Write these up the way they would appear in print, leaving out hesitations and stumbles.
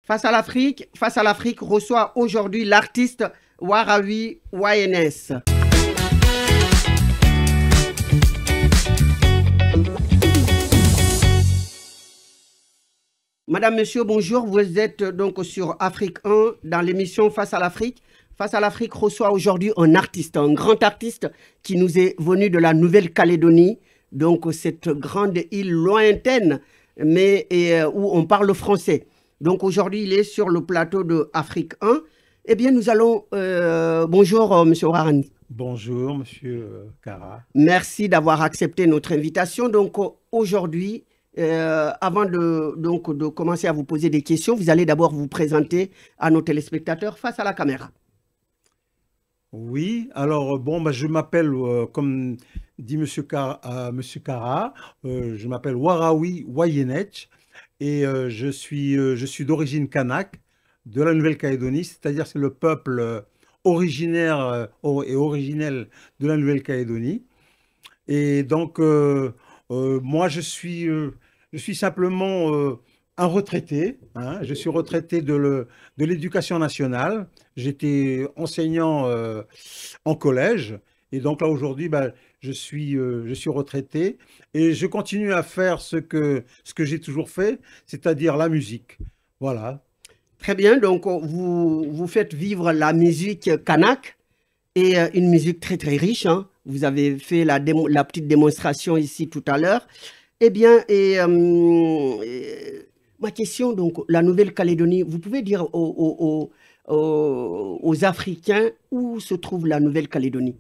Face à l'Afrique reçoit aujourd'hui l'artiste Warawi YNS. Madame, Monsieur, bonjour. Vous êtes donc sur Afrique 1 dans l'émission Face à l'Afrique. Face à l'Afrique reçoit aujourd'hui un artiste, un grand artiste qui nous est venu de la Nouvelle-Calédonie, donc cette grande île lointaine, mais où on parle français. Donc aujourd'hui, il est sur le plateau de Afrique 1. Eh bien, nous allons... bonjour, Monsieur Warani. Bonjour, Monsieur Kara. Merci d'avoir accepté notre invitation. Donc aujourd'hui... avant de commencer à vous poser des questions, vous allez d'abord vous présenter à nos téléspectateurs face à la caméra. Oui, alors bon, je m'appelle, comme dit Monsieur Kara, je m'appelle Warawi Wayenech et je suis d'origine kanak de la Nouvelle-Calédonie, c'est-à-dire c'est le peuple originaire et originel de la Nouvelle-Calédonie. Et donc, moi, je suis simplement un retraité. Hein. Je suis retraité de l'éducation nationale. J'étais enseignant en collège. Et donc là, aujourd'hui, je suis retraité. Et je continue à faire ce que j'ai toujours fait, c'est-à-dire la musique. Voilà. Très bien. Donc, vous faites vivre la musique kanak et une musique très, très riche. Hein. Vous avez fait la petite démonstration ici tout à l'heure. Eh bien, ma question, donc, la Nouvelle-Calédonie, vous pouvez dire aux Africains où se trouve la Nouvelle-Calédonie?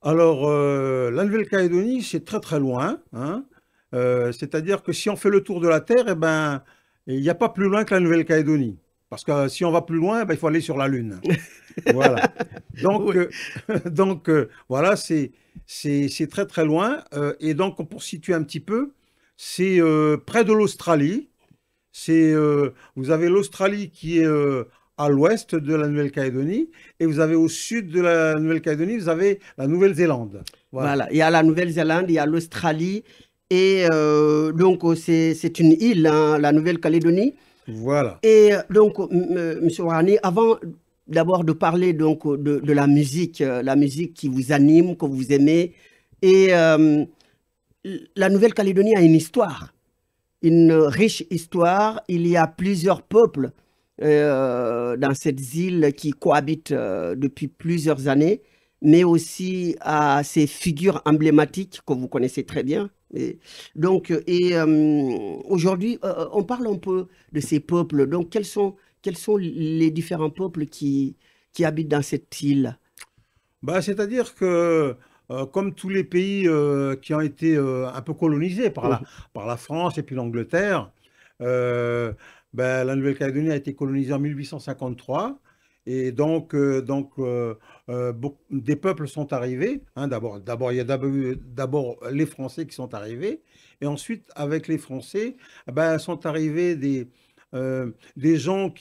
Alors, la Nouvelle-Calédonie, c'est très très loin. Hein. C'est-à-dire que si on fait le tour de la Terre, eh ben, il n'y a pas plus loin que la Nouvelle-Calédonie. Parce que si on va plus loin, il faut aller sur la Lune. Voilà. Donc, Oui. Voilà, c'est très très loin. Et donc, pour situer un petit peu, c'est près de l'Australie. Vous avez l'Australie qui est à l'ouest de la Nouvelle-Calédonie. Et vous avez au sud de la Nouvelle-Calédonie, vous avez la Nouvelle-Zélande. Voilà. Il y a la Nouvelle-Zélande, il y a l'Australie. Et donc, c'est une île, hein, la Nouvelle-Calédonie. Voilà. Et donc, M. Warani, avant d'abord de parler donc, de la musique qui vous anime, que vous aimez, et la Nouvelle-Calédonie a une histoire, une riche histoire. Il y a plusieurs peuples dans cette île qui cohabitent depuis plusieurs années, mais aussi à ces figures emblématiques que vous connaissez très bien. Aujourd'hui, on parle un peu de ces peuples. Donc, quels sont les différents peuples qui habitent dans cette île? C'est-à-dire que, comme tous les pays qui ont été un peu colonisés par la France et puis l'Angleterre, la Nouvelle-Calédonie a été colonisée en 1853. Et donc, des peuples sont arrivés. Hein, il y a d'abord les Français qui sont arrivés. Et ensuite, avec les Français, sont arrivés des gens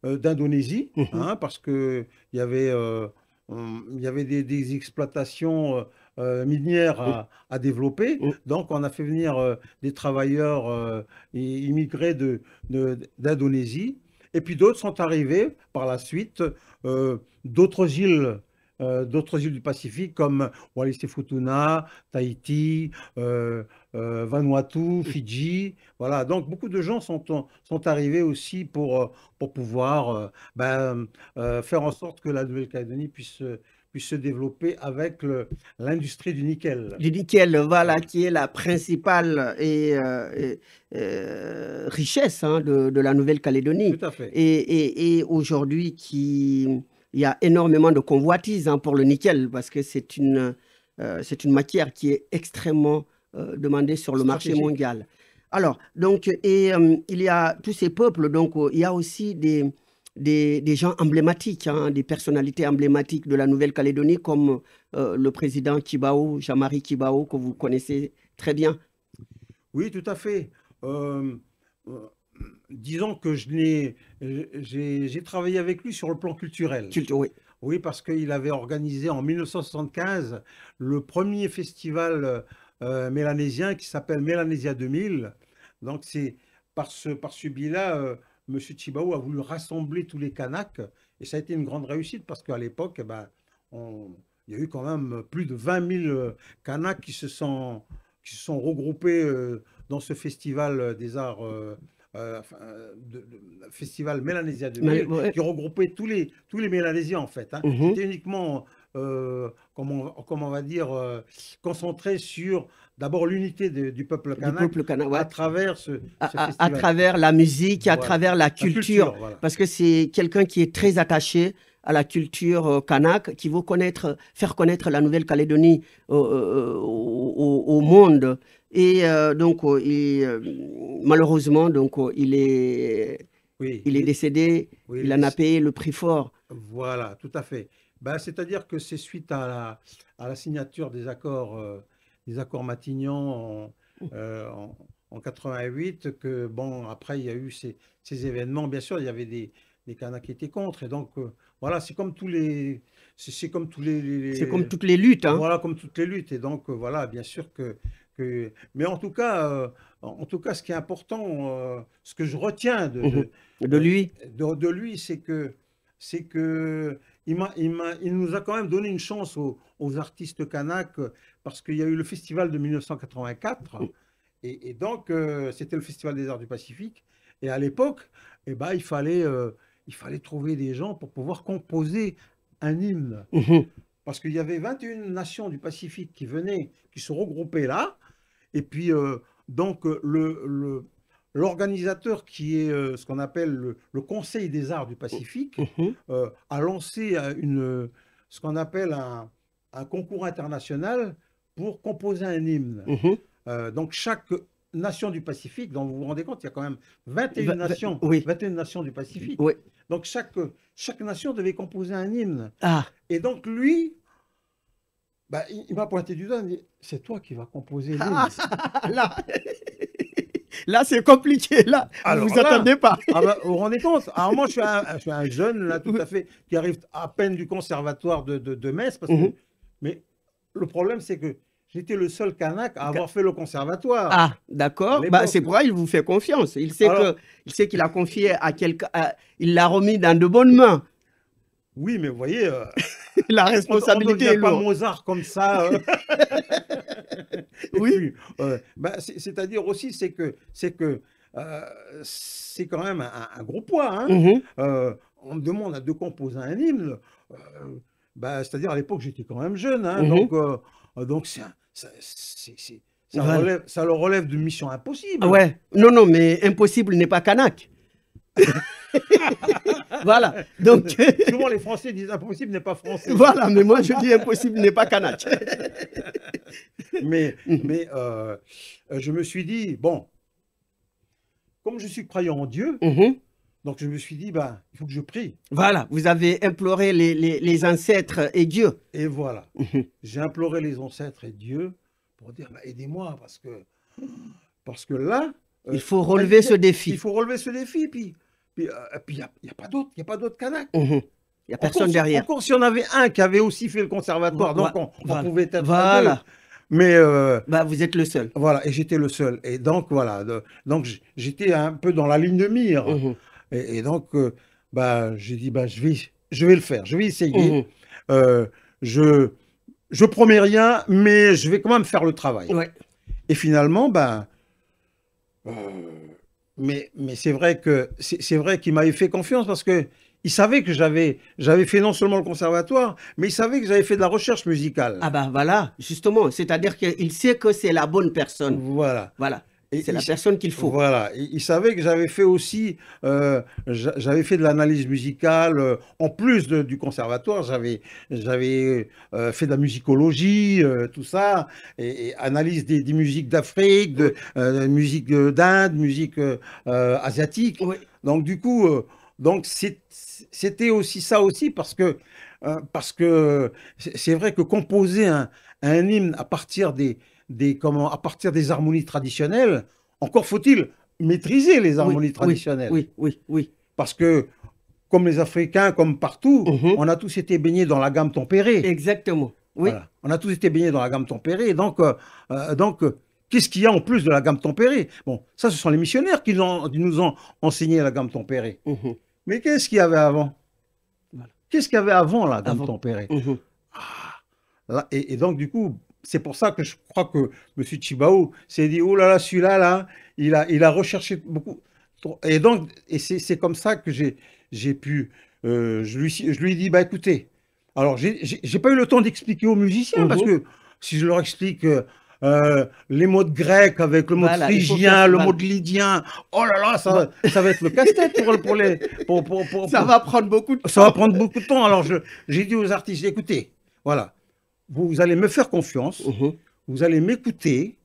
d'Indonésie, hein, parce qu'il y avait, des exploitations minières à développer. Donc, on a fait venir des travailleurs immigrés d'Indonésie. Et puis d'autres sont arrivés par la suite, d'autres îles du Pacifique comme Wallis et Futuna, Tahiti, Vanuatu, Fidji. Voilà, donc beaucoup de gens sont arrivés aussi pour pouvoir faire en sorte que la Nouvelle-Calédonie puisse se développer avec l'industrie du nickel. Du nickel, voilà, qui est la principale richesse, hein, de la Nouvelle-Calédonie. Tout à fait. Et aujourd'hui, il y a énormément de convoitises, hein, pour le nickel, parce que c'est une matière qui est extrêmement demandée sur le marché mondial. Alors, donc, il y a tous ces peuples, donc il y a aussi des gens emblématiques, hein, des personnalités emblématiques de la Nouvelle-Calédonie, comme le président Kibao, Jean-Marie Kibao, que vous connaissez très bien. Oui, tout à fait. Disons que j'ai travaillé avec lui sur le plan culturel. Oui. Oui, parce qu'il avait organisé en 1975 le premier festival mélanésien qui s'appelle Mélanésia 2000. Donc, c'est par ce biais-là, M. Tshibao a voulu rassembler tous les Kanaks et ça a été une grande réussite parce qu'à l'époque, eh ben, il y a eu quand même plus de 20 000 Kanaks qui se sont regroupés dans ce festival des arts, festival Mélanésia 2000, Ouais. qui regroupait tous les Mélanésiens en fait. Hein. Mhm. C'était uniquement, comment on va dire, concentré sur d'abord l'unité du peuple Du kanak peuple kanak, à ouais. travers ce À festival. travers la musique, à Voilà. travers la La culture, voilà. parce que c'est quelqu'un qui est très attaché à la culture kanak, qui veut faire connaître la Nouvelle-Calédonie au monde. Et donc, malheureusement, donc, Oui, il est décédé, oui, il en a payé le prix fort. voilà, tout à fait. Ben, c'est-à-dire que c'est suite à la signature des accords Matignon en 88 que, bon, après, il y a eu ces événements. Bien sûr, il y avait des Kanaks qui étaient contre. Et donc, voilà, c'est comme tous les... C'est comme tous C'est comme toutes les luttes, hein. Voilà, comme toutes les luttes. Et donc, voilà, bien sûr mais en tout cas, ce qui est important, ce que je retiens De lui. de lui, c'est que il nous a quand même donné une chance aux artistes kanaks parce qu'il y a eu le festival de 1984 et donc c'était le festival des arts du Pacifique et à l'époque, eh ben, il fallait trouver des gens pour pouvoir composer un hymne. Parce qu'il y avait 21 nations du Pacifique qui se regroupaient là. Et puis, donc, l'organisateur qui est ce qu'on appelle le Conseil des arts du Pacifique a lancé ce qu'on appelle un concours international pour composer un hymne. Donc, chaque nation du Pacifique, donc vous vous rendez compte, il y a quand même 21 nations, Oui. 21 nations du Pacifique. Oui. Donc, chaque nation devait composer un hymne. Ah. Et donc, lui, bah, il m'a pointé du doigt, il m'a dit, c'est toi qui vas composer l'hymne. Là, c'est compliqué. Là, alors vous attendez pas. Bah, vous vous rendez compte? Alors, moi, je suis un jeune, là, tout à fait, qui arrive à peine du conservatoire de Metz. Mais le problème, c'est que j'étais le seul Kanak à avoir fait le conservatoire. Ah, d'accord. Bah, c'est pourquoi il vous fait confiance. Il sait qu'il a confié à quelqu'un, il l'a remis dans de bonnes mains. Oui, mais vous voyez, la responsabilité est lourde. Pas Mozart comme ça. Oui. Bah, c'est-à-dire aussi, c'est quand même un gros poids. Hein. On me demande de composer un hymne. Bah, c'est-à-dire à l'époque, j'étais quand même jeune. Hein, donc ça le relève d'une mission impossible. Ouais. Non, mais impossible n'est pas Kanak. Voilà. Donc, souvent les Français disent impossible n'est pas français. Voilà, mais moi je dis impossible n'est pas Kanak. mais je me suis dit, bon, comme je suis croyant en Dieu, donc je me suis dit, bah, il faut que je prie. Voilà, vous avez imploré les ancêtres et Dieu. Et voilà, j'ai imploré les ancêtres et Dieu pour dire, bah, aidez-moi, parce que là... il faut relever ce défi. Il faut relever ce défi, puis il n'y a pas d'autres Kanaks. Il n'y a personne derrière. Encore si on avait un qui avait aussi fait le conservatoire, donc on pouvait être voilà. Deux. Mais bah, vous êtes le seul. Voilà, et j'étais le seul. Et donc voilà, donc j'étais un peu dans la ligne de mire. Et donc bah, j'ai dit bah, je vais le faire, je vais essayer. Je promets rien, mais je vais quand même faire le travail. Ouais. Et finalement, bah, mais c'est vrai qu'il m'avait fait confiance parce que il savait que j'avais fait non seulement le conservatoire, mais il savait que j'avais fait de la recherche musicale. Ah bah voilà, justement, c'est-à-dire qu'il sait que c'est la bonne personne. Voilà. C'est la personne qu'il faut. Voilà. Il savait que j'avais fait aussi, j'avais fait de l'analyse musicale. En plus du conservatoire, j'avais fait de la musicologie, tout ça, et analyse des musiques d'Afrique, de musique d'Inde, musique asiatique. Oui. Donc du coup, donc c'était aussi ça aussi parce que c'est vrai que composer un hymne à partir à partir des harmonies traditionnelles, encore faut-il maîtriser les harmonies traditionnelles. Oui. Parce que, comme les Africains, comme partout, on a tous été baignés dans la gamme tempérée. Exactement. Oui. Voilà. On a tous été baignés dans la gamme tempérée. Donc qu'est-ce qu'il y a en plus de la gamme tempérée? Bon, ça, ce sont les missionnaires qui nous ont enseigné la gamme tempérée. Mais qu'est-ce qu'il y avait avant? Voilà. Qu'est-ce qu'il y avait avant la gamme Avant. tempérée? Là, et donc, du coup, c'est pour ça que je crois que M. Tchibaou s'est dit, oh là là, celui-là, là, il a recherché beaucoup. Et donc, c'est comme ça que j'ai pu, je lui ai dit, bah écoutez, alors j'ai pas eu le temps d'expliquer aux musiciens, parce que si je leur explique les mots de grec avec le mot de phrygien, le mot de lydien, oh là là, ça va être le casse-tête ça va prendre beaucoup de temps. Ça va prendre beaucoup de temps. Alors j'ai dit aux artistes, écoutez, voilà, vous allez me faire confiance, vous allez m'écouter,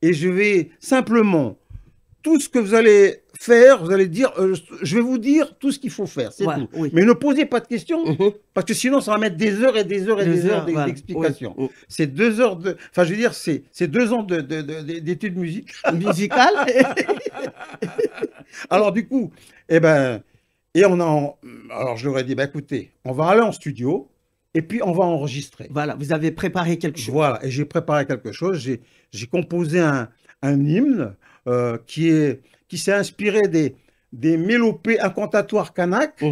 et je vais simplement, tout ce que vous allez faire, vous allez dire, je vais vous dire tout ce qu'il faut faire, c'est tout. Mais ne posez pas de questions, parce que sinon ça va mettre des heures et des heures et des heures d'explication. C'est 2 heures de, enfin je veux dire, c'est 2 ans d'études musicales. Alors du coup, alors je leur ai dit, écoutez, on va aller en studio, et puis on va enregistrer. Voilà, vous avez préparé quelque chose. Voilà, et j'ai préparé quelque chose, j'ai composé un hymne qui s'est inspiré des mélopées incantatoires kanak,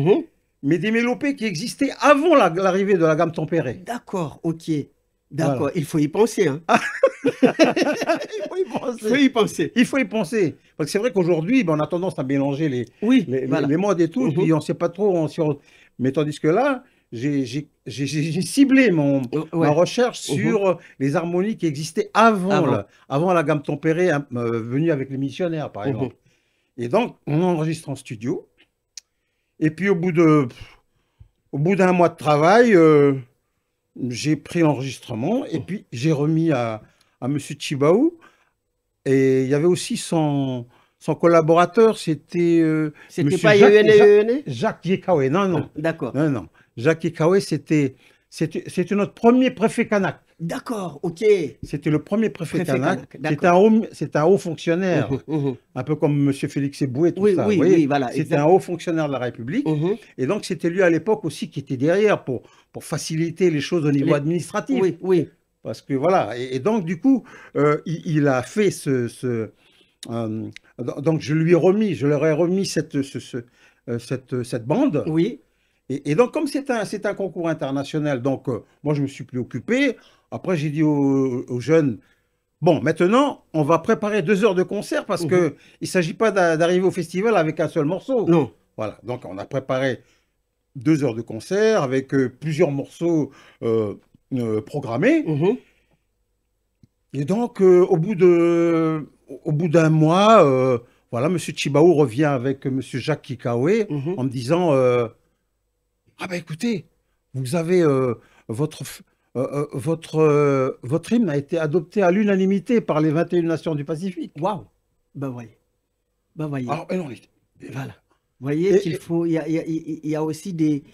mais des mélopées qui existaient avant l'arrivée de la gamme tempérée. D'accord, ok. D'accord, voilà. Il faut y penser. Hein. Il faut y penser. Il faut y penser. Parce que c'est vrai qu'aujourd'hui, on a tendance à mélanger les modes et tout, puis on ne sait pas trop. Mais tandis que là, j'ai ciblé ma recherche sur les harmonies qui existaient avant la gamme tempérée venue avec les missionnaires, par exemple. Et donc, on enregistre en studio. Et puis, au bout d'un mois de travail, j'ai pris l'enregistrement et puis j'ai remis à M. Tchibaou. Et il y avait aussi son collaborateur, c'était pas Yéné Jacques Yekawe. Non. D'accord. Non. Jacques Yekawe, c'était notre premier préfet kanak. D'accord, ok. C'était le premier préfet kanak. C'était un haut fonctionnaire, un peu comme M. Félix Eboué, tout ça. Oui, voilà. C'était un haut fonctionnaire de la République. Et donc, c'était lui à l'époque aussi qui était derrière pour faciliter les choses au niveau administratif. Oui. Parce que voilà. Et donc, du coup, il a fait donc, je leur ai remis cette bande. Oui. Et donc, comme c'est un concours international, donc moi, je me suis préoccupé. Après, j'ai dit aux jeunes, bon, maintenant, on va préparer 2 heures de concert parce qu'il ne s'agit pas d'arriver au festival avec un seul morceau. Non. Voilà, donc on a préparé 2 heures de concert avec plusieurs morceaux programmés. Et donc, au bout d'un mois, voilà, M. Tchibaou revient avec M. Jacques Yekawe en me disant... ah ben écoutez, vous avez votre hymne a été adopté à l'unanimité par les 21 nations du Pacifique. Waouh. Ben voyez. Alors, voilà. Vous voyez qu'il faut, il y a aussi des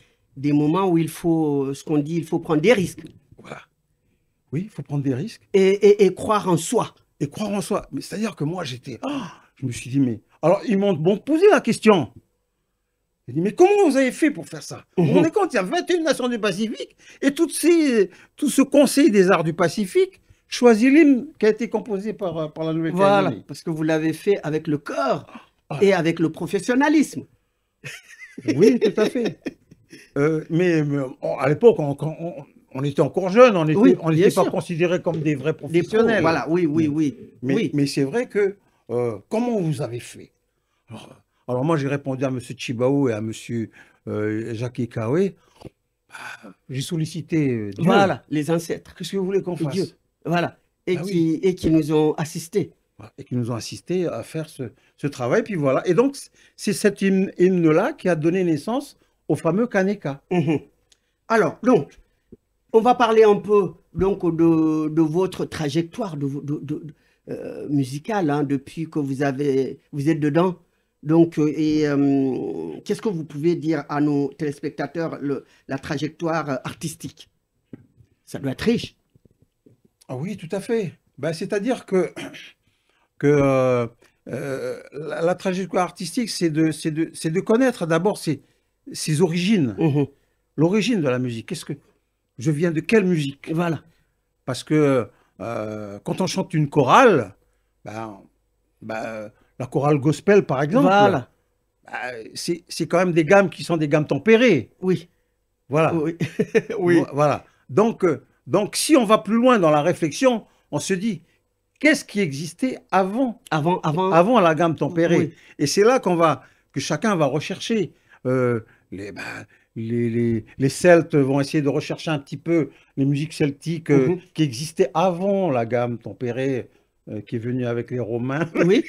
moments où il faut, ce qu'on dit, il faut prendre des risques. Voilà. Oui, il faut prendre des risques. Et croire en soi. Et croire en soi. Mais c'est-à-dire que moi, je me suis dit, mais... Alors, ils m'ont posé la question. J'ai dit, mais comment vous avez fait pour faire ça? Vous vous rendez compte, il y a 21 nations du Pacifique et tout ce conseil des arts du Pacifique choisit l'hymne qui a été composé par la Nouvelle-Calédonie. Voilà, parce que vous l'avez fait avec le cœur et avec le professionnalisme. Oui, tout à fait. Mais à l'époque, on était encore jeunes, on n'était pas considérés comme des vrais professionnels. Voilà, oui. Mais c'est vrai que, comment vous avez fait? Alors moi, j'ai répondu à M. Tchibaou et à M. Jacques Yekawe. J'ai sollicité Dieu. Voilà, les ancêtres. Qu'est-ce que vous voulez qu'on fasse? Dieu. Voilà. Et qui nous ont assistés. Voilà. Et qui nous ont assistés à faire ce travail. Puis voilà. Et donc, c'est cet hymne-là qui a donné naissance au fameux Kaneka. Alors, donc, on va parler un peu donc, de votre trajectoire musicale, hein, depuis que vous êtes dedans. Donc, qu'est-ce que vous pouvez dire à nos téléspectateurs, la trajectoire artistique? Ça doit être riche. Ah oui, tout à fait. C'est-à-dire que la trajectoire artistique, c'est de connaître d'abord ses origines, l'origine de la musique. Je viens de quelle musique? Voilà. Parce que quand on chante une chorale, ben, la chorale gospel, par exemple, Voilà. c'est quand même des gammes qui sont des gammes tempérées. Oui. Voilà. Oui. Oui. Voilà. Donc, si on va plus loin dans la réflexion, on se dit, qu'est-ce qui existait Avant. avant la gamme tempérée? Oui. Et c'est là que chacun va rechercher. Euh, les, ben, les Celtes vont essayer de rechercher un petit peu les musiques celtiques Mhm. qui existaient avant la gamme tempérée qui est venue avec les Romains. Oui.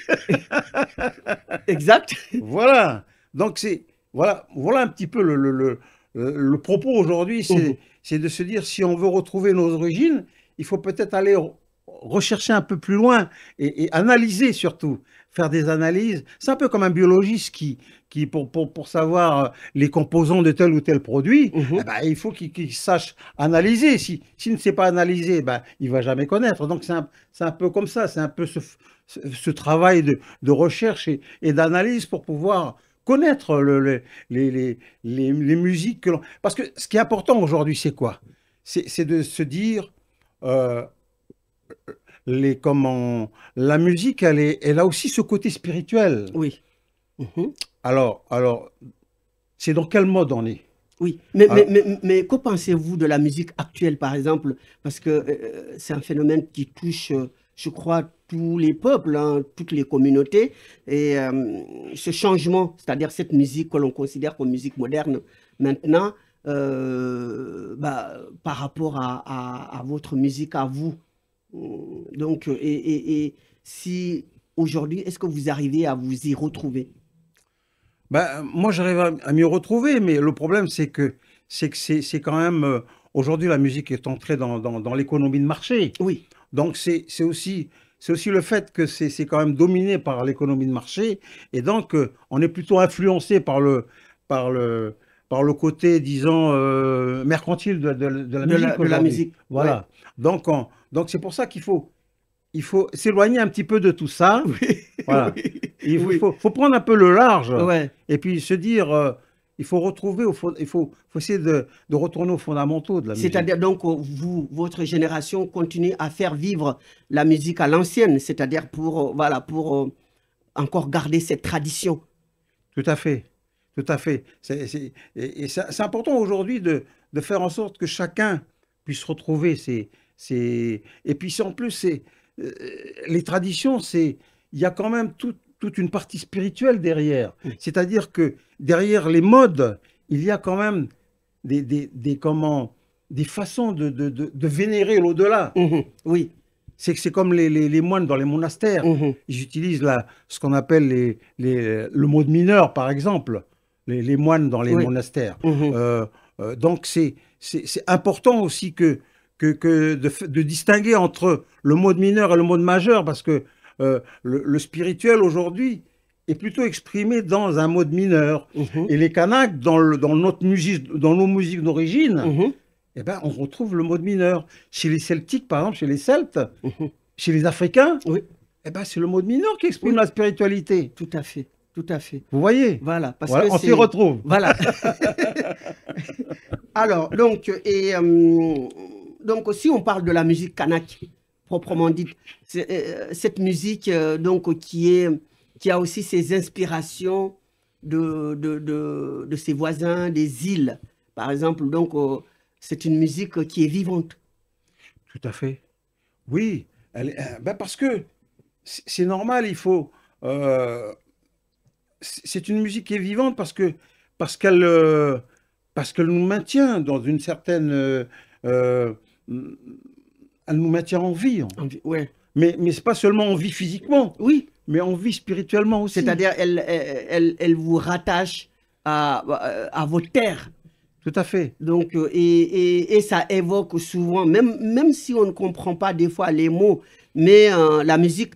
Exact. Voilà. Donc, voilà un petit peu le propos aujourd'hui, Mhm. c'est de se dire, si on veut retrouver nos origines, il faut peut-être aller rechercher un peu plus loin et analyser surtout, faire des analyses. C'est un peu comme un biologiste qui pour savoir les composants de tel ou tel produit, eh Mhm. ben, il faut qu'il sache analyser. S'il ne sait pas analyser, ben, il ne va jamais connaître. Donc c'est un peu comme ça, c'est un peu ce travail de recherche et d'analyse pour pouvoir connaître les musiques que l'on... Parce que ce qui est important aujourd'hui, c'est quoi? C'est de se dire, euh, la musique, elle a aussi ce côté spirituel. Oui. Mhm. Alors, c'est dans quel mode on est? Oui, Alors, mais que pensez-vous de la musique actuelle, par exemple? Parce que c'est un phénomène qui touche, je crois, tous les peuples, hein, toutes les communautés. Et ce changement, c'est-à-dire cette musique que l'on considère comme musique moderne maintenant, par rapport à votre musique, à vous. Donc, et si aujourd'hui, est-ce que vous arrivez à vous y retrouver? ben, moi, j'arrive à m'y retrouver, mais le problème, c'est quand même, aujourd'hui, la musique est entrée dans l'économie de marché. Oui. Donc, c'est aussi le fait que c'est quand même dominé par l'économie de marché. Et donc, on est plutôt influencé par le, par le côté, disons, mercantile de la musique De la aujourd'hui. musique, ouais. Voilà. Donc c'est pour ça il faut s'éloigner un petit peu de tout ça. Oui, Voilà. oui, Il oui, faut prendre un peu le large ouais. et puis se dire, il faut retrouver, faut essayer de retourner aux fondamentaux de la musique. C'est-à-dire donc vous, votre génération continue à faire vivre la musique à l'ancienne, c'est-à-dire pour voilà pour encore garder cette tradition. Tout à fait. Tout à fait. Et c'est important aujourd'hui de faire en sorte que chacun puisse retrouver et puis en plus, euh, les traditions, il y a quand même toute une partie spirituelle derrière. Oui. C'est-à-dire que derrière les modes, il y a quand même des façons de vénérer l'au-delà. Mhm. Oui. C'est comme les moines dans les monastères. Mhm. Ils utilisent ce qu'on appelle le mot de mineur, par exemple, les moines dans les Oui. monastères. Mhm. Donc, c'est important aussi de distinguer entre le mot de mineur et le mot de majeur, parce que le spirituel, aujourd'hui, est plutôt exprimé dans un mode mineur. Mhm. Et les Kanaks, dans nos musiques d'origine, Mhm. eh ben, on retrouve le mode mineur. Chez les Celtiques, par exemple, chez les Celtes, Mhm. chez les Africains, Oui, eh ben, c'est le mode mineur qui exprime oui, la spiritualité. tout à fait, tout à fait. Vous voyez? Voilà, parce Voilà, que on s'y c'est retrouve. voilà. Alors, donc, si on parle de la musique kanak, proprement dite, cette musique qui a aussi ses inspirations de ses voisins, des îles, par exemple. Donc, c'est une musique qui est vivante. Tout à fait. Oui, ben parce que c'est normal, euh, c'est une musique qui est vivante parce qu'elle parce qu'elle nous maintient dans une certaine, euh, elle nous maintient en vie. Ouais. Mais c'est pas seulement en vie physiquement, Oui, mais en vie spirituellement aussi. c'est-à-dire elle vous rattache à vos terres. Tout à fait. Donc, et ça évoque souvent, même si on ne comprend pas des fois les mots, mais la musique,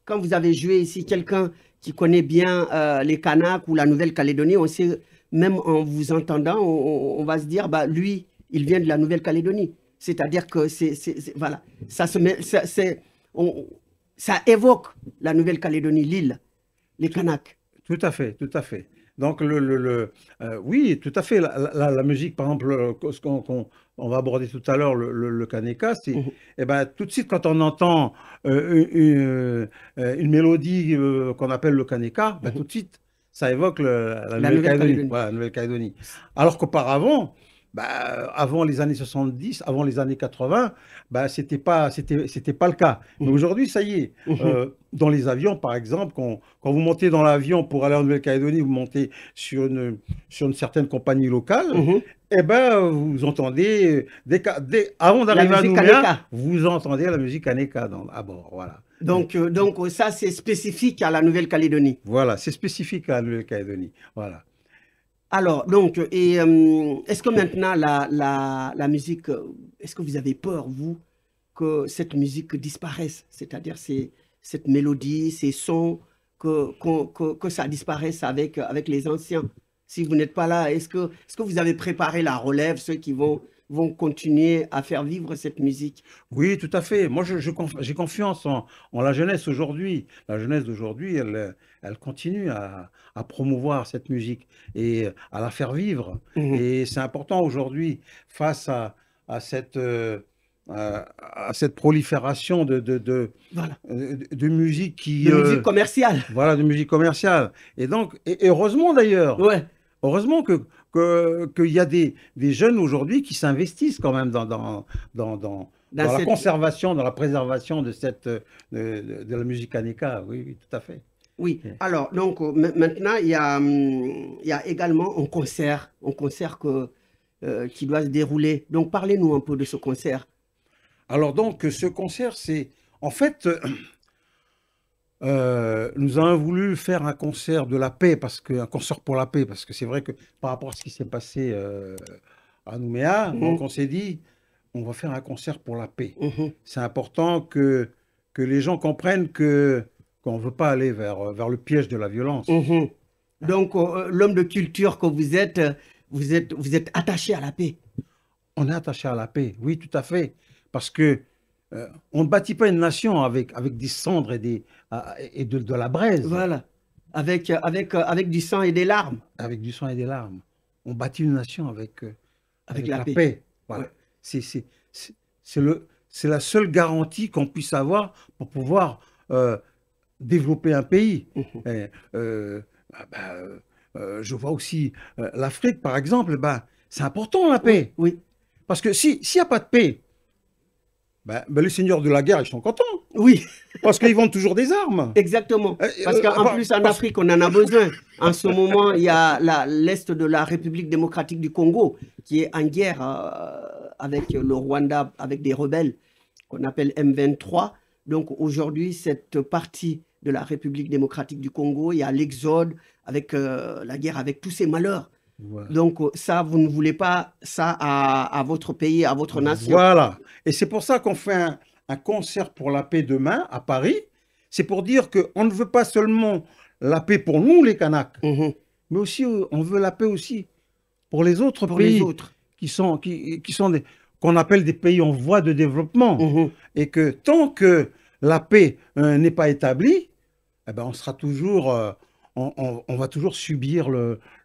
quand vous avez joué ici, quelqu'un qui connaît bien les Kanaks ou la Nouvelle-Calédonie, on sait, même en vous entendant, on va se dire, bah, lui, il vient de la Nouvelle-Calédonie. C'est-à-dire que voilà, ça, se met, ça évoque la Nouvelle-Calédonie, l'île, les Tout, Kanaks. tout à fait, tout à fait. Donc, oui, tout à fait. La musique, par exemple, ce on va aborder tout à l'heure, le Kaneka, c'est, Mhm, eh ben, tout de suite, quand on entend une mélodie qu'on appelle le Kaneka, ben, mhm. tout de suite, ça évoque la La Nouvelle-Calédonie. Nouvelle-Calédonie. Voilà, la Nouvelle-Calédonie. Alors qu'auparavant, bah, avant les années 70, avant les années 80, bah, c'était pas le cas. Mais Mhm, aujourd'hui, ça y est. mhm. Dans les avions, par exemple, quand vous montez dans l'avion pour aller en Nouvelle-Calédonie, vous montez sur une certaine compagnie locale, Mhm. eh ben, vous entendez, avant La d'arriver à musique Nouméa, Kaneka. vous entendez la musique Aneka à bord. Voilà. Donc ça, c'est spécifique à la Nouvelle-Calédonie. Voilà, c'est spécifique à la Nouvelle-Calédonie. Voilà. Alors, donc, est-ce que maintenant, la musique, est-ce que vous avez peur, vous, que cette musique disparaisse? C'est-à-dire cette mélodie, ces sons, que ça disparaisse avec les anciens? Si vous n'êtes pas là, est-ce que vous avez préparé la relève, ceux qui vont continuer à faire vivre cette musique? Oui, tout à fait. Moi, j'ai confiance en la jeunesse aujourd'hui. La jeunesse d'aujourd'hui, elle continue à promouvoir cette musique et à la faire vivre. Mhm. Et c'est important aujourd'hui, face à cette prolifération Voilà, de musique de musique commerciale. voilà, de musique commerciale. Et donc, et heureusement d'ailleurs, Ouais, heureusement qu'il y a des jeunes aujourd'hui qui s'investissent quand même dans, dans, dans dans la cette, conservation, dans la préservation de la musique Aneka. Oui, oui, tout à fait. oui. Alors, donc, maintenant, il y a également un concert qui doit se dérouler. Donc, parlez-nous un peu de ce concert. Alors donc, ce concert, c'est... En fait, nous avons voulu faire un concert de la paix, un concert pour la paix, parce que c'est vrai que par rapport à ce qui s'est passé à Nouméa, donc Mhm, on s'est dit, on va faire un concert pour la paix. mhm, C'est important que les gens comprennent qu'on ne veut pas aller vers le piège de la violence. mhm. Donc, l'homme de culture que vous êtes attaché à la paix. On est attaché à la paix, oui, tout à fait, parce que on ne bâtit pas une nation avec des cendres et de la braise, Voilà. Avec du sang et des larmes. avec du sang et des larmes. On bâtit une nation Avec avec la la paix. paix. Ouais. Voilà. C'est la seule garantie qu'on puisse avoir pour pouvoir développer un pays. Mhm. Et, ah ben, je vois aussi l'Afrique, par exemple, ben, c'est important la Oui, paix. oui, Parce que s'il n'y a pas de paix, ben, les seigneurs de la guerre, ils sont contents. oui. Parce qu'ils vendent toujours des armes. Exactement. Parce qu'en plus, en Parce- Afrique, on en a besoin. En ce moment, il y a l'Est de la République démocratique du Congo qui est en guerre avec le Rwanda, avec des rebelles qu'on appelle M23. Donc aujourd'hui, cette partie de la République démocratique du Congo, il y a l'exode avec la guerre, avec tous ces malheurs. Voilà. Donc ça, vous ne voulez pas ça à votre pays, à votre nation. Voilà. Et c'est pour ça qu'on fait un concert pour la paix demain à Paris. C'est pour dire qu'on ne veut pas seulement la paix pour nous, les Kanaks, Mhm. mais aussi on veut la paix aussi pour les autres Pour les pays autres. qui sont qu'on appelle des pays en voie de développement. Mhm. Et que tant que la paix n'est pas établie, eh ben, on sera toujours, on va toujours subir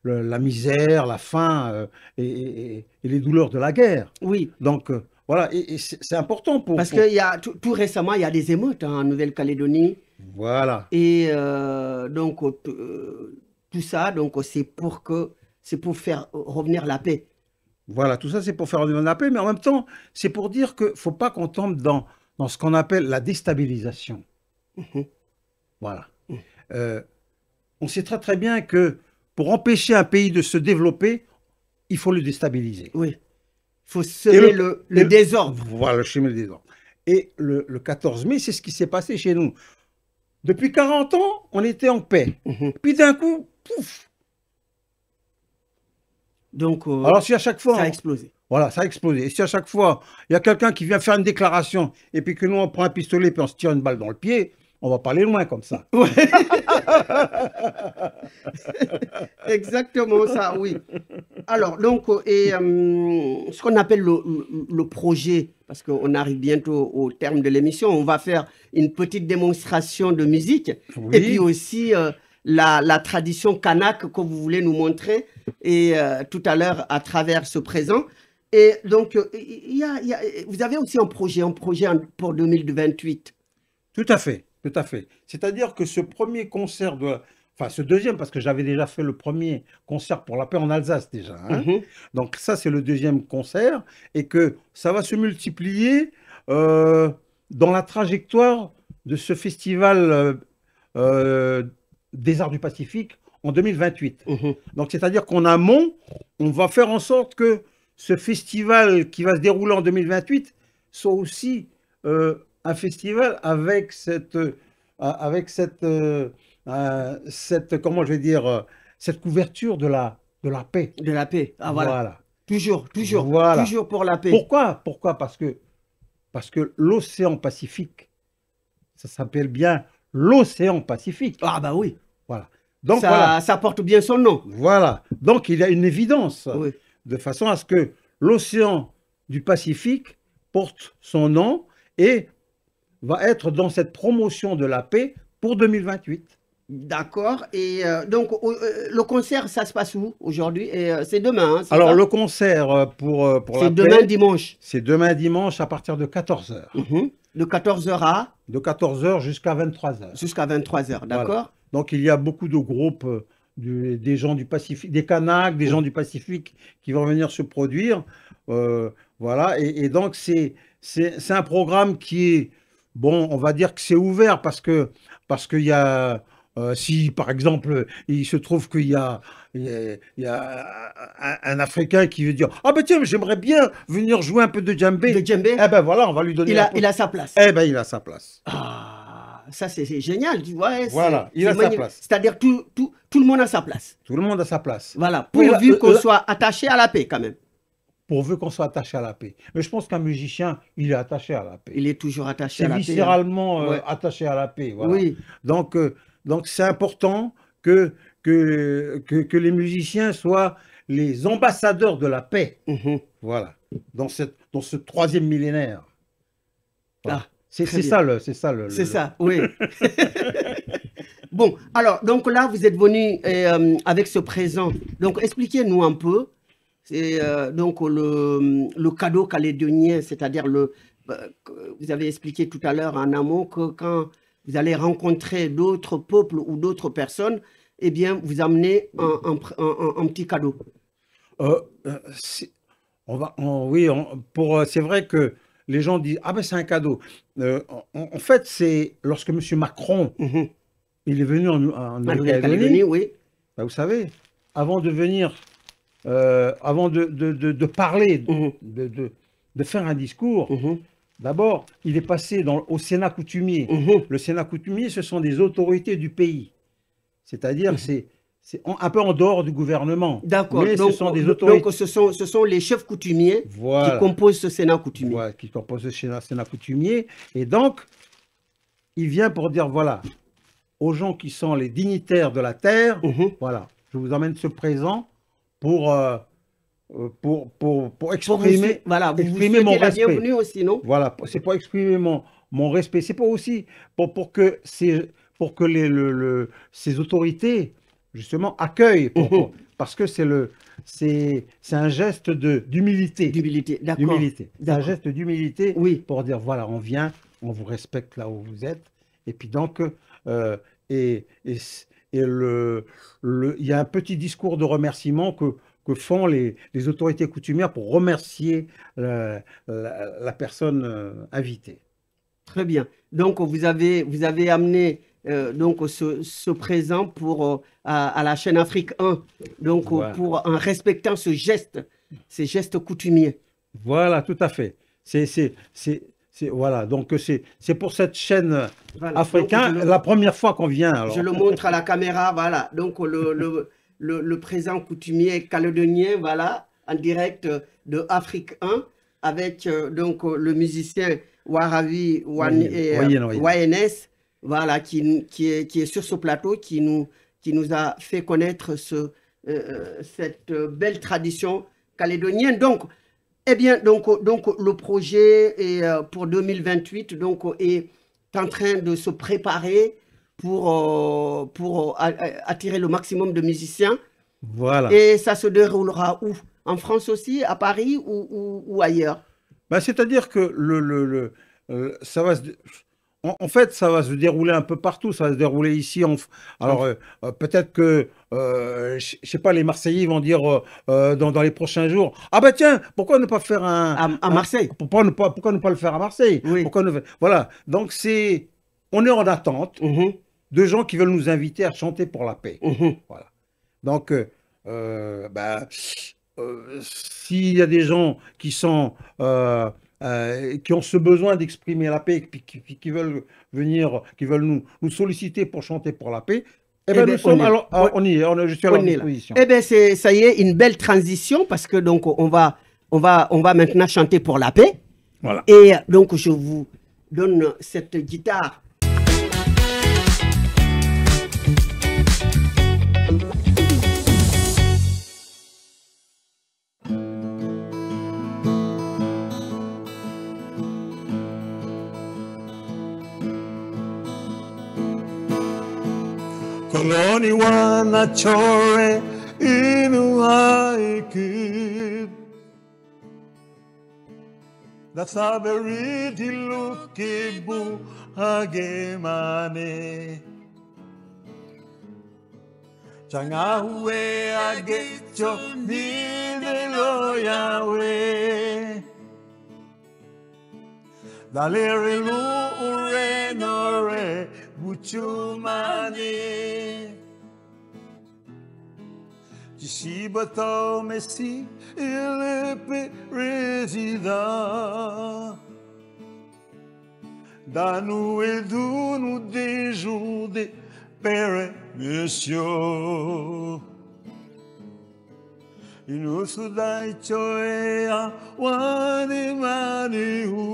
la misère, la faim et les douleurs de la guerre. Oui, Donc voilà, et c'est important parce qu'il y a tout récemment, il y a des émeutes en Nouvelle-Calédonie. Voilà, Et donc, tout ça, donc, c'est pour faire revenir la paix. voilà, tout ça c'est pour faire revenir la paix, mais en même temps, c'est pour dire qu'il ne faut pas qu'on tombe dans ce qu'on appelle la déstabilisation. Mhm. Voilà. Euh, on sait très très bien que pour empêcher un pays de se développer, il faut le déstabiliser. Oui, il faut Et semer le désordre. Voilà, le chemin des ordres. Et le 14 mai, c'est ce qui s'est passé chez nous. Depuis 40 ans, on était en paix. Mhm. Puis d'un coup, pouf. Donc, Alors si à chaque fois, ça a explosé. voilà, ça a explosé. Et si à chaque fois, il y a quelqu'un qui vient faire une déclaration, et puis que nous, on prend un pistolet, puis on se tire une balle dans le pied, on va pas aller loin comme ça. Ouais. Exactement ça, oui. Alors, donc, ce qu'on appelle le projet, parce qu'on arrive bientôt au terme de l'émission, on va faire une petite démonstration de musique. Et puis Oui, aussi, la tradition kanak que vous voulez nous montrer et tout à l'heure à travers ce présent. Et donc, vous avez aussi un projet pour 2028. Tout à fait, tout à fait. C'est-à-dire que ce premier concert enfin ce deuxième, parce que j'avais déjà fait le premier concert pour la paix en Alsace déjà, hein. Donc ça, c'est le deuxième concert, et que ça va se multiplier dans la trajectoire de ce festival des Arts du Pacifique en 2028. Donc c'est-à-dire qu'en amont, on va faire en sorte que ce festival qui va se dérouler en 2028 soit aussi un festival avec comment je vais dire, cette couverture de la paix. De la paix. Ah, voilà. Voilà. Toujours Voilà. pour la paix. Pourquoi? Parce que l'océan Pacifique, ça s'appelle bien l'océan Pacifique. Ah bah oui. Voilà. Donc ça porte bien son nom. Voilà. Donc il y a une évidence, oui, de façon à ce que l'océan du Pacifique porte son nom et va être dans cette promotion de la paix pour 2028. D'accord. Et donc, le concert, ça se passe où aujourd'hui? C'est demain, hein, Alors, ça? le concert pour la paix... C'est demain dimanche. C'est demain dimanche à partir de 14h. De 14h à? De 14h jusqu'à 23h. Jusqu'à 23h, d'accord. Voilà. Donc, il y a beaucoup de groupes, des gens du Pacifique, des Kanaks, des gens du Pacifique qui vont venir se produire. Voilà. Et donc, c'est un programme qui est... Bon, on va dire que c'est ouvert parce qu'il y a... si, par exemple, il se trouve qu'il y a un Africain qui veut dire « Ah ben tiens, j'aimerais bien venir jouer un peu de djembé. » De djembé. Eh ben voilà, on va lui donner il a sa place. Eh ben il a sa place. Ah, ça c'est génial, tu vois. Voilà, il a sa place. C'est-à-dire tout le monde a sa place. Tout le monde a sa place. Voilà, pourvu qu'on soit attaché à la paix quand même. Pourvu qu'on soit attaché à la paix. Mais je pense qu'un musicien, il est attaché à la paix. Il est toujours attaché à la paix. C'est viscéralement attaché à la paix. Voilà. Oui. Donc c'est important que les musiciens soient les ambassadeurs de la paix. Voilà. Dans ce troisième millénaire. Voilà. C'est ça le... C'est ça, oui. Bon, alors, donc là, vous êtes venu avec ce présent. Donc, expliquez-nous un peu. C'est donc le cadeau calédonien, c'est-à-dire vous avez expliqué tout à l'heure en amont que quand vous allez rencontrer d'autres peuples ou d'autres personnes, eh bien, vous amenez un petit cadeau. C'est vrai que les gens disent « Ah ben c'est un cadeau ». En fait, c'est lorsque M. Macron, il est venu en Nouvelle-Calédonie, oui. Ben, vous savez, avant de venir... avant de parler, de faire un discours, d'abord, il est passé au Sénat coutumier. Le Sénat coutumier, ce sont des autorités du pays. C'est-à-dire c'est un peu en dehors du gouvernement. D'accord. Mais donc, ce sont des autorités... donc ce sont les chefs coutumiers voilà. qui composent ce Sénat coutumier. Voilà, qui composent ce Sénat coutumier. Et donc, il vient pour dire, voilà, aux gens qui sont les dignitaires de la terre, voilà, je vous emmène ce présent pour exprimer, voilà, exprimer mon respect. Bienvenue aussi, non? Voilà, c'est pour exprimer mon respect. C'est pas aussi pour que ces autorités justement accueillent, parce que c'est un geste d'humilité. D'humilité, d'accord. C'est un geste d'humilité, oui, pour dire voilà, on vient, on vous respecte là où vous êtes, et puis donc il y a un petit discours de remerciement que font les autorités coutumières pour remercier la personne invitée. Très bien. Donc, vous avez amené donc ce présent à la chaîne Afrique 1, donc voilà. En respectant ces gestes coutumiers. Voilà, tout à fait. Voilà, donc c'est pour cette chaîne africaine, la première fois qu'on vient. Alors. Je le montre à la caméra, voilà. Donc le présent coutumier calédonien, voilà, en direct de Afrique 1, avec donc le musicien Warawi Wayenes, voilà, qui est sur ce plateau, qui nous a fait connaître cette belle tradition calédonienne. Donc, eh bien, donc le projet est, pour 2028 donc, est en train de se préparer attirer le maximum de musiciens. Voilà. Et ça se déroulera où? En France aussi, à Paris ou ailleurs? Ben, c'est-à-dire que ça va en fait, ça va se dérouler un peu partout. Ça va se dérouler ici. Alors, peut-être que, je sais pas, les Marseillais vont dire dans les prochains jours, ah ben tiens, pourquoi ne pas faire À Marseille? pourquoi ne pas le faire à Marseille? Oui. Voilà. Donc, on est en attente Mhm, de gens qui veulent nous inviter à chanter pour la paix. mhm. Voilà. Donc, s'il y a des gens qui ont ce besoin d'exprimer la paix, qui veulent venir, qui veulent nous solliciter pour chanter pour la paix, eh Eh ben, bien, nous sommes, alors, on- on y est, je suis à leur on est là. disposition. Eh bien, ça y est, une belle transition parce que donc on va maintenant chanter pour la paix. Voilà. Et donc, je vous donne cette guitare. Koloni wanachore inuaiki Dasaberi dilukibu hagemane Changahue agecho nidelo Yahweh Daleri lu ure nore buchumani Jishibato messi il resida Danu edunu dejude pere monsieur Inusudai choea wani manihu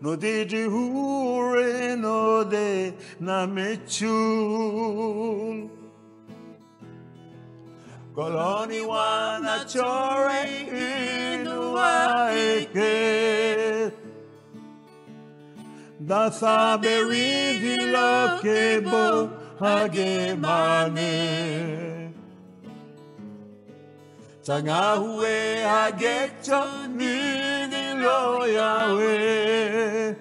No de hure no de na mechun Koloni wana chore inua eke Da saberi di lokebo hagemane Changahue hagecho nidilo Yahweh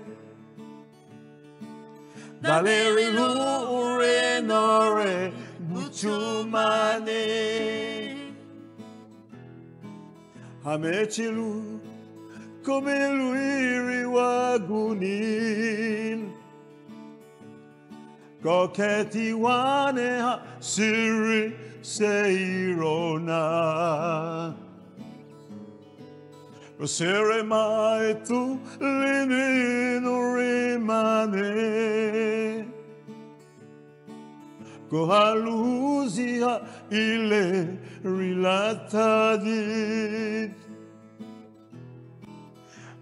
Daleri ure nore buchumane Hamechilu come lui riwagunin Koketi wane ha siri seirona Sere mai tu linino rimane Kohaluzia ile rilatadit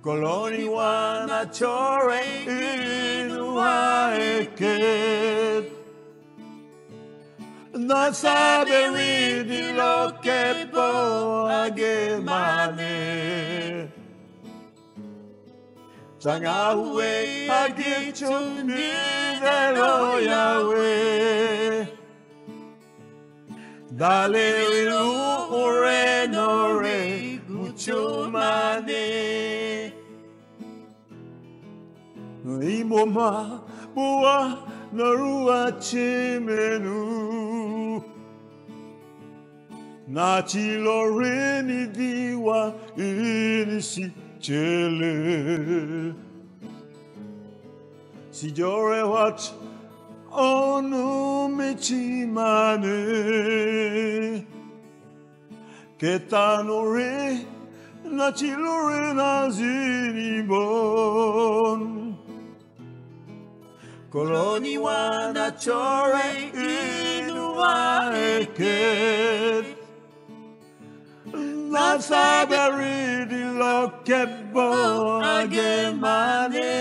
Koloni wana chore inua eket Nasaberi di lokepo agemane Changahue agichu nidelo Yahweh Daleri lu ure nore buchumane Imoma bua narua chimenu Nachiloreni diwa inisi chele Signore watch onu mechimane Ketanore nachilore nazinibon Koloni wana chore inua eket Nasaberi di lokebo agemane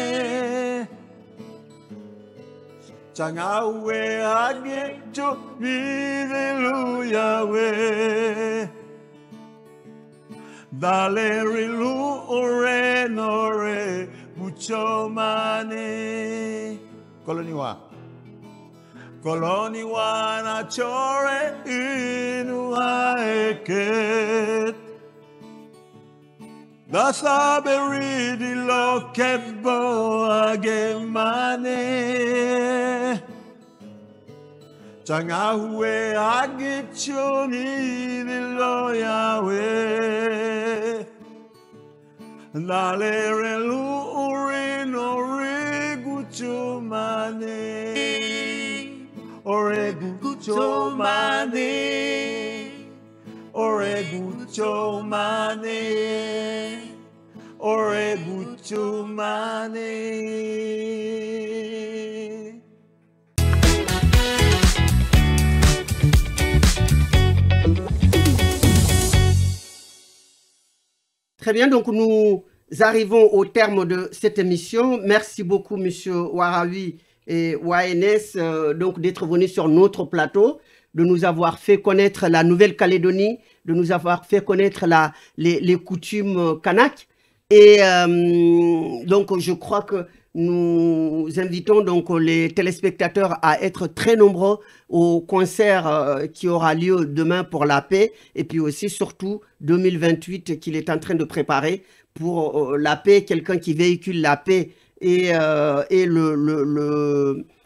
Changahue agecho nidelu Yahweh Daleri lu ore nore Guchomane. Koloniwa. Koloniwa na chore inu haeket. Dasaberi di lokebo agemane. Changahue agichoni di loyawe. Nalere lu urino riguchumane. Oreguchomane. Oreguchomane. Oreguchomane. Très bien, donc nous arrivons au terme de cette émission. Merci beaucoup, Monsieur Warawi et YNS, donc d'être venus sur notre plateau, de nous avoir fait connaître la Nouvelle-Calédonie, de nous avoir fait connaître les coutumes kanak. Et donc, je crois que nous invitons donc les téléspectateurs à être très nombreux au concert qui aura lieu demain pour la paix, et puis aussi surtout 2028 qu'il est en train de préparer pour la paix, quelqu'un qui véhicule la paix et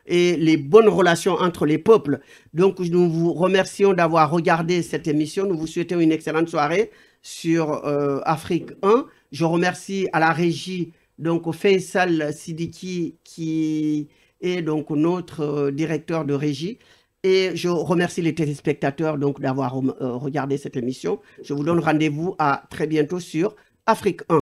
les bonnes relations entre les peuples. Donc nous vous remercions d'avoir regardé cette émission. Nous vous souhaitons une excellente soirée sur Afrique 1. Je remercie à la régie donc Faisal Sidiki qui est donc notre directeur de régie. Et je remercie les téléspectateurs donc d'avoir regardé cette émission. Je vous donne rendez-vous à très bientôt sur Afrique 1.